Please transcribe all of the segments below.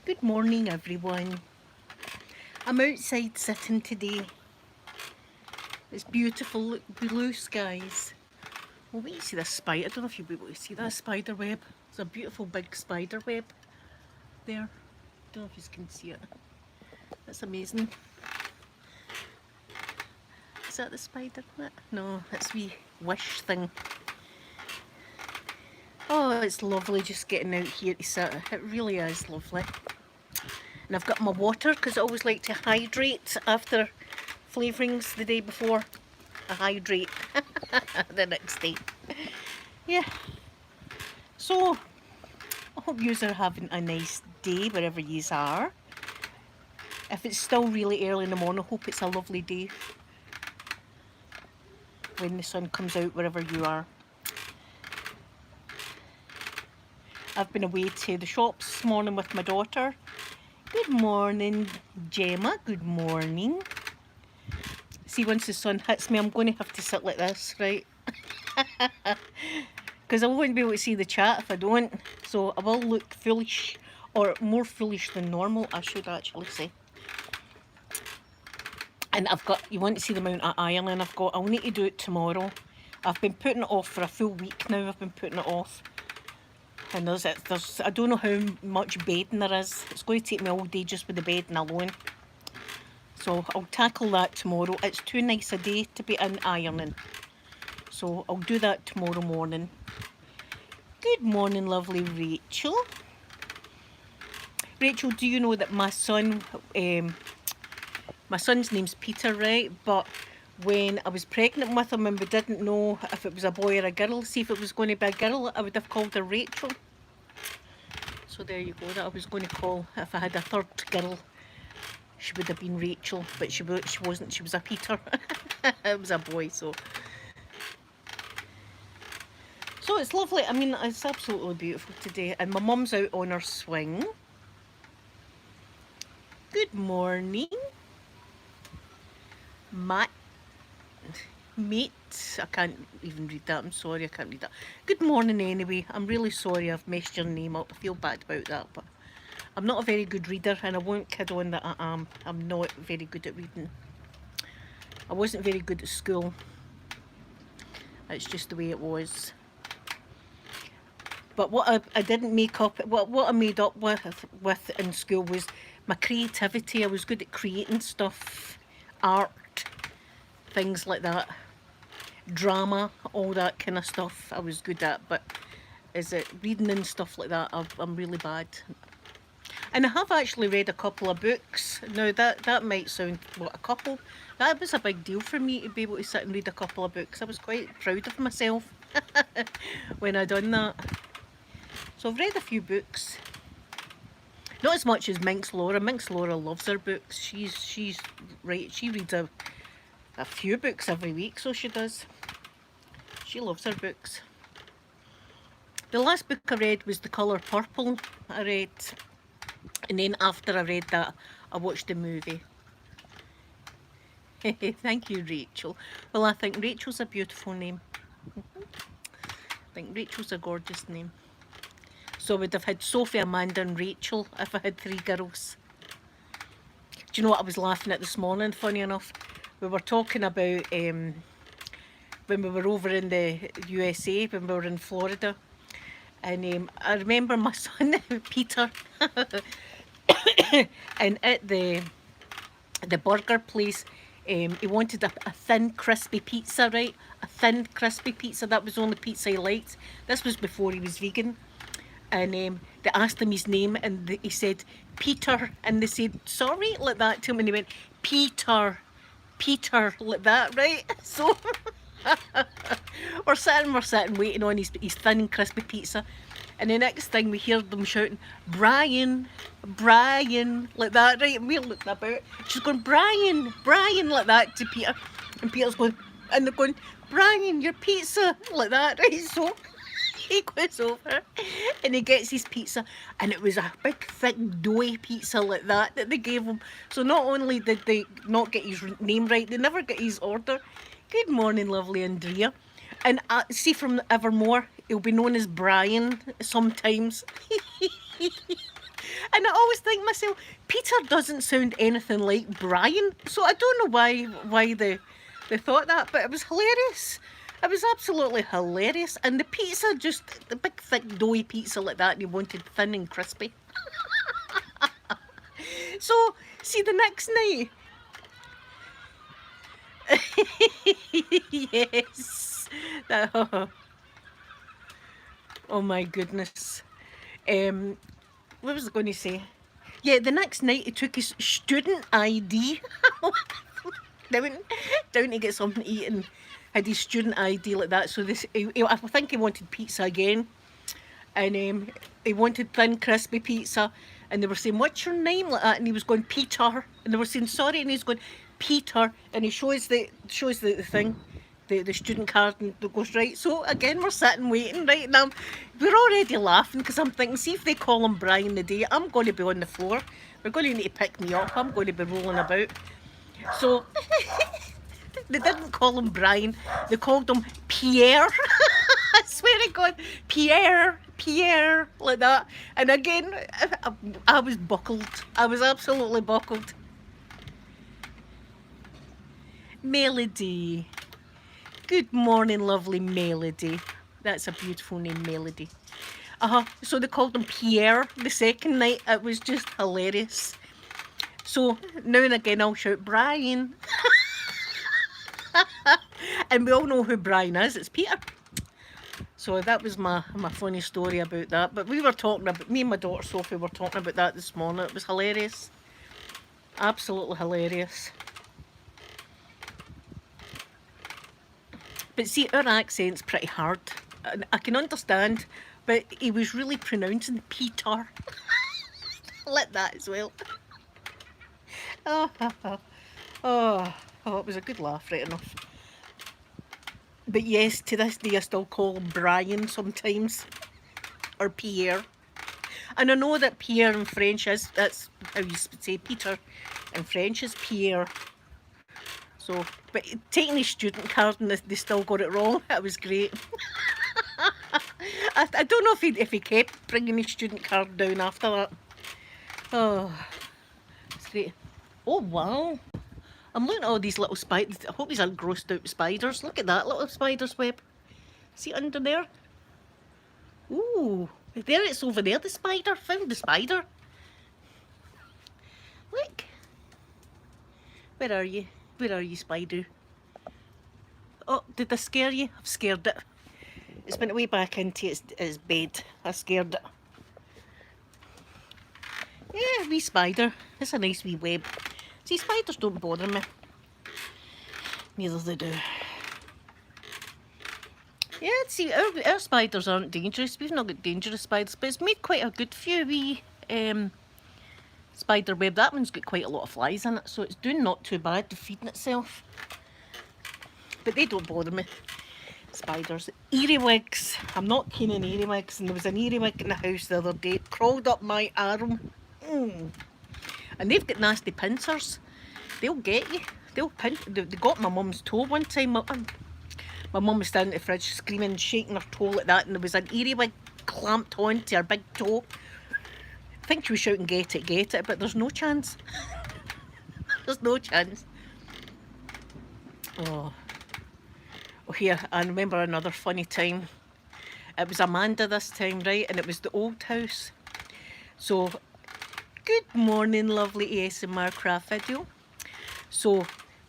Good morning, everyone. I'm outside sitting today. It's beautiful blue skies. Well, wait, you see this spider? I don't know if you'll be able to see that spider web. It's a beautiful big spider web there. Don't know if you can see it. That's amazing. Is that the spider? No, it's wee wish thing. Oh, it's lovely just getting out here to sit. It really is lovely. And I've got my water because I always like to hydrate after flavourings the day before. I hydrate the next day. Yeah. So, I hope you are having a nice day wherever you are. If it's still really early in the morning, I hope it's a lovely day when the sun comes out wherever you are. I've been away to the shops this morning with my daughter. Good morning, Gemma. Good morning. See, once the sun hits me, I'm going to have to sit like this, right? Because I won't be able to see the chat if I don't. So I will look foolish, or more foolish than normal, I should actually say. And I've got, you want to see the amount of ironing I've got. I'll need to do it tomorrow. I've been putting it off for a full week now. I've been putting it off. And there's I don't know how much bedding there is. It's going to take me all day just with the bedding alone. So I'll tackle that tomorrow. It's too nice a day to be in ironing. So I'll do that tomorrow morning. Good morning, lovely Rachel. Rachel, do you know that my son's name's Peter, right? But when I was pregnant with him and we didn't know if it was a boy or a girl, see if it was going to be a girl, I would have called her Rachel. So there you go, that I was going to call, if I had a third girl, she would have been Rachel, but she wasn't, she was a Peter. It was a boy, so. So it's lovely, I mean, it's absolutely beautiful today. And my mum's out on her swing. Good morning. Mate, I can't even read that, I'm sorry, I can't read that. Good morning anyway, I'm really sorry I've messed your name up, I feel bad about that, but I'm not a very good reader, and I won't kid on that I am. I'm not very good at reading. I wasn't very good at school. It's just the way it was. But what I didn't make up, what I made up with in school was my creativity. I was good at creating stuff, art, things like that, drama, all that kind of stuff I was good at. But is it reading and stuff like that, I'm really bad. And I have actually read a couple of books. Now that might sound, what, a couple? That was a big deal for me to be able to sit and read a couple of books. I was quite proud of myself when I done that. So I've read a few books. Not as much as Minx Laura. Minx Laura loves her books. She's right. She reads a few books every week, so she does. She loves her books. The last book I read was The Colour Purple. I read, and then after I read that, I watched the movie. Thank you, Rachel. Well, I think Rachel's a beautiful name. I think Rachel's a gorgeous name. So I would have had Sophie, Amanda and Rachel if I had 3 girls. Do you know what I was laughing at this morning, funny enough? We were talking about when we were over in the USA, when we were in Florida. And I remember my son, Peter, and at the burger place, he wanted a thin, crispy pizza, right? A thin, crispy pizza. That was the only pizza he liked. This was before he was vegan. And they asked him his name, and he said, Peter. And they said, sorry, like that to him. And he went, Peter, Peter, like that, right? So we're sitting waiting on his thin, crispy pizza. And the next thing we hear them shouting, Brian, Brian, like that, right? And we're looking about. She's going, Brian, Brian, like that to Peter. And Peter's going, and they're going, Brian, your pizza, like that, right? So he goes over and he gets his pizza, and it was a big, thick, doughy pizza like that they gave him. So not only did they not get his name right, they never get his order. Good morning, lovely Andrea. And see, from evermore, he'll be known as Brian sometimes. And I always think to myself, Peter doesn't sound anything like Brian, so I don't know why they thought that, but it was hilarious. It was absolutely hilarious. And the pizza, just the big thick doughy pizza like that, and you wanted thin and crispy. So, see, the next night, yes, oh my goodness. What was I going to say? Yeah, the next night he took his student ID down, down to get something to eat, and had his student ID like that. So I think he wanted pizza again, and he wanted thin, crispy pizza. And they were saying, "What's your name?" like that, and he was going, "Peter," and they were saying, "Sorry," and he's going, "Peter," and he shows the thing. The student card, and it goes, right. So again, we're sitting waiting, right now. We're already laughing because I'm thinking, see if they call him Brian today, I'm going to be on the floor. They're going to need to pick me up. I'm going to be rolling about. So they didn't call him Brian. They called him Pierre. I swear to God, Pierre, Pierre, like that. And again, I was buckled. I was absolutely buckled. Melody. Good morning, lovely Melody. That's a beautiful name, Melody. So they called him Pierre the second night. It was just hilarious. So now and again I'll shout, Brian. And we all know who Brian is. It's Peter. So that was my funny story about that. But we were talking about, me and my daughter Sophie were talking about that this morning. It was hilarious. Absolutely hilarious. But see, our accent's pretty hard. I can understand, but he was really pronouncing Peter. Like that as well. Oh, it was a good laugh, right enough. But yes, to this day I still call him Brian sometimes. Or Pierre. And I know that Pierre in French that's how you say Peter in French is Pierre. So, but taking his student card and they still got it wrong. That was great. I don't know if he kept bringing his student card down after that. Oh, it's great. Oh wow! I'm looking at all these little spiders. I hope these aren't grossed out spiders. Look at that little spider's web. See it under there? Ooh, there it's over there. The spider. Found the spider. Look. Where are you? Where are you, spider? Oh, did I scare you? I've scared it. It's went way back into its bed. I scared it. Yeah, wee spider. It's a nice wee web. See, spiders don't bother me. Neither they do. Yeah, see, our spiders aren't dangerous. We've not got dangerous spiders, but it's made quite a good few wee spider web. That one's got quite a lot of flies in it, so it's doing not too bad to feeding itself. But they don't bother me. Spiders. Earwigs. I'm not keen on earwigs, and there was an earwig in the house the other day. It crawled up my arm. And they've got nasty pincers. They'll get you. They'll pinch. They got my mum's toe one time. My mum was standing at the fridge screaming, shaking her toe like that, and there was an earwig clamped onto her big toe. I think she was shouting, get it, but there's no chance. There's no chance. Oh, here, I remember another funny time. It was Amanda this time, right, and it was the old house. So, good morning, lovely ASMR craft video. So,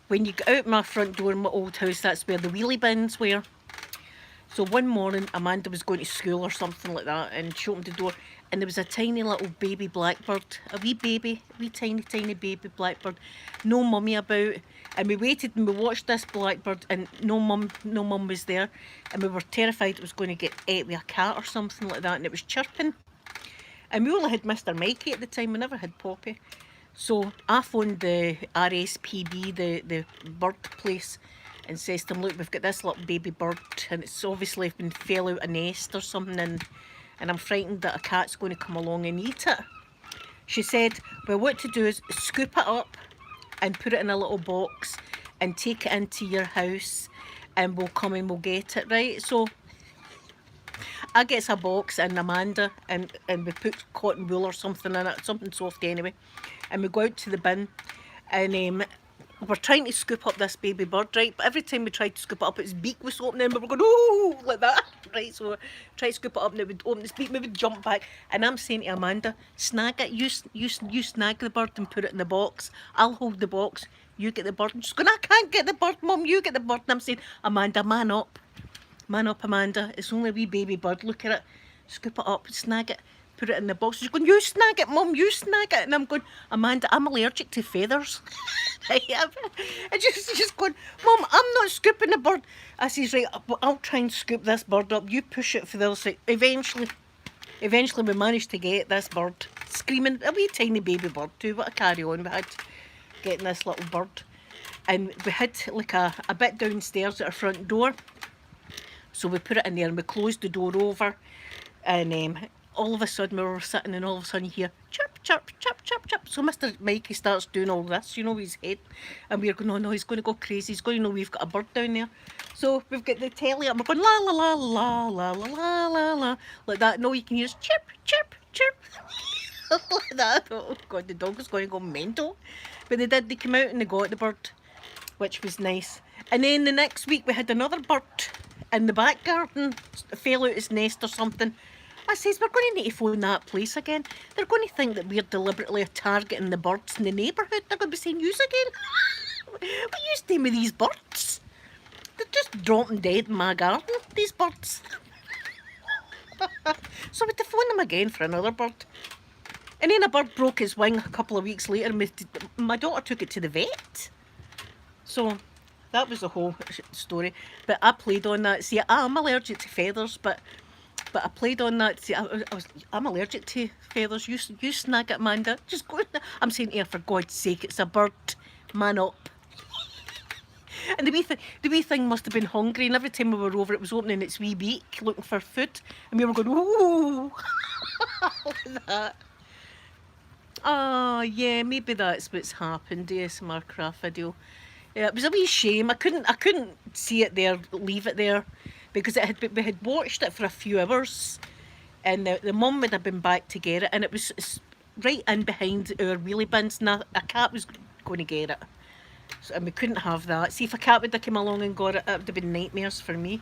when you get out my front door in my old house, that's where the wheelie bins were. So one morning, Amanda was going to school or something like that, and she opened the door, and there was a tiny little baby blackbird, a wee tiny baby blackbird, no mummy about. And we waited and we watched this blackbird, and no mum was there, and we were terrified it was going to get ate with a cat or something like that, and it was chirping. And we only had Mr. Mikey at the time, we never had Poppy. So I phoned the RSPB, the bird place, and says to them, look, we've got this little baby bird, and it's obviously been fell out a nest or something, and I'm frightened that a cat's going to come along and eat it. She said, well, what to do is scoop it up and put it in a little box and take it into your house, and we'll come and we'll get it, right? So I gets a box and Amanda and we put cotton wool or something in it, something soft anyway, and we go out to the bin and we're trying to scoop up this baby bird, right? But every time we tried to scoop it up, its beak was opening and we were going, oh, like that, right? So we tried to scoop it up and it would open its beak, we would jump back. And I'm saying to Amanda, snag it, you snag the bird and put it in the box. I'll hold the box, you get the bird. And she's going, I can't get the bird, Mum, you get the bird. And I'm saying, Amanda, man up. Man up, Amanda. It's only a wee baby bird. Look at it. Scoop it up, snag it, put it in the box. She's going, you snag it, Mum, you snag it. And I'm going, Amanda, I'm allergic to feathers. And she's going, Mum, I'm not scooping the bird. I says, right, I'll try and scoop this bird up. You push it for the other side. Eventually we managed to get this bird screaming. A wee tiny baby bird too. What a carry on we had getting this little bird. And we had like a bit downstairs at our front door. So we put it in there and we closed the door over, and all of a sudden we were sitting and all of a sudden you hear chirp, chirp, chirp, chirp, chirp. So Mr. Mikey starts doing all this, you know, with his head. And we're going, oh no, he's going to go crazy. He's going to know we've got a bird down there. So we've got the telly up, we're going la la la la la la la la la, like that. And all you can hear is chirp, chirp, chirp. Like that. Oh God, the dog is going to go mental. But they came out and they got the bird, which was nice. And then the next week we had another bird in the back garden, fell out its nest or something. I says, we're going to need to phone that place again. They're going to think that we're deliberately targeting the birds in the neighbourhood. They're going to be saying, yous again? What are you doing with these birds? They're just dropping dead in my garden, these birds. So we had to phone them again for another bird. And then a bird broke his wing a couple of weeks later and my daughter took it to the vet. So that was the whole story. But I played on that. See, I'm allergic to feathers, but I played on that. See, I'm allergic to feathers. You snag it, Amanda. Just go. I'm saying to her, for God's sake, it's a bird. Man up. And the wee thing must have been hungry, and every time we were over, it was opening its wee beak, looking for food, and we were going, ooh, like that. Oh yeah, maybe that's what's happened. ASMR craft video. Yeah, it was a wee shame. I couldn't see it there, leave it there, because we had watched it for a few hours, and the mum would have been back to get it, and it was right in behind our wheelie bins, and a cat was going to get it, so, and we couldn't have that. See, if a cat would have come along and got it, it would have been nightmares for me.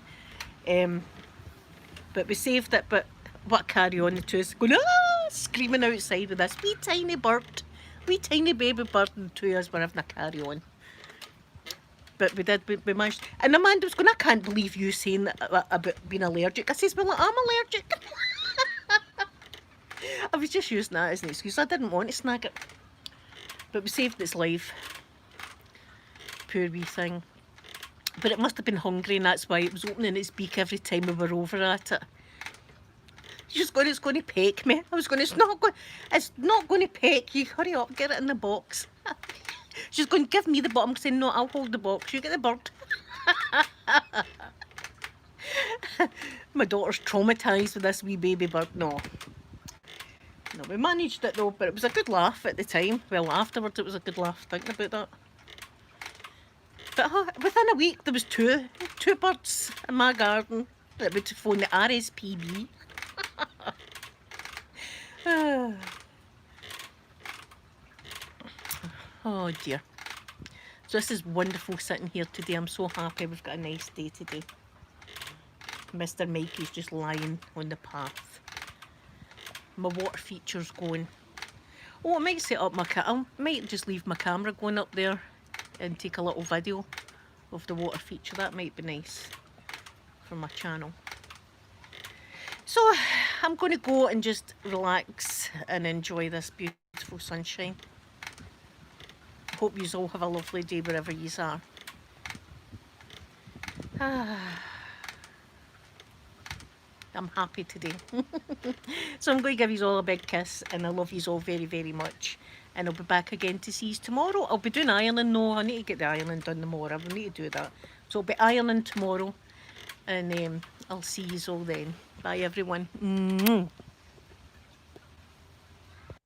But we saved it. But what carry on the two is going screaming outside with this wee tiny bird, wee tiny baby bird, and the two of us were having a carry on. But we managed. And Amanda was going, I can't believe you saying that about being allergic. I says, well, I'm allergic. I was just using that as an excuse. I didn't want to snag it. But we saved its life. Poor wee thing. But it must have been hungry, and that's why it was opening its beak every time we were over at it. It's going to peck me. I was going, it's not going to peck you. Hurry up, get it in the box. She's going, give me the bird. I'm saying, no, I'll hold the box. You get the bird. My daughter's traumatised with this wee baby bird. No, we managed it though, but it was a good laugh at the time. Well, afterwards it was a good laugh thinking about that. But within a week there was two birds in my garden that would phone the RSPB. Oh dear. So this is wonderful sitting here today. I'm so happy we've got a nice day today. Mr. Mikey's just lying on the path. My water feature's going. Oh, I might set up I might just leave my camera going up there and take a little video of the water feature. That might be nice for my channel. So I'm going to go and just relax and enjoy this beautiful sunshine. Hope you all have a lovely day wherever you are. I'm happy today. So I'm going to give you all a big kiss, and I love you all very, very much. And I'll be back again to see you tomorrow. I'll be doing ironing. No, I need to get the ironing done tomorrow. I need to do that. So I'll be ironing tomorrow, and I'll see you all then. Bye everyone.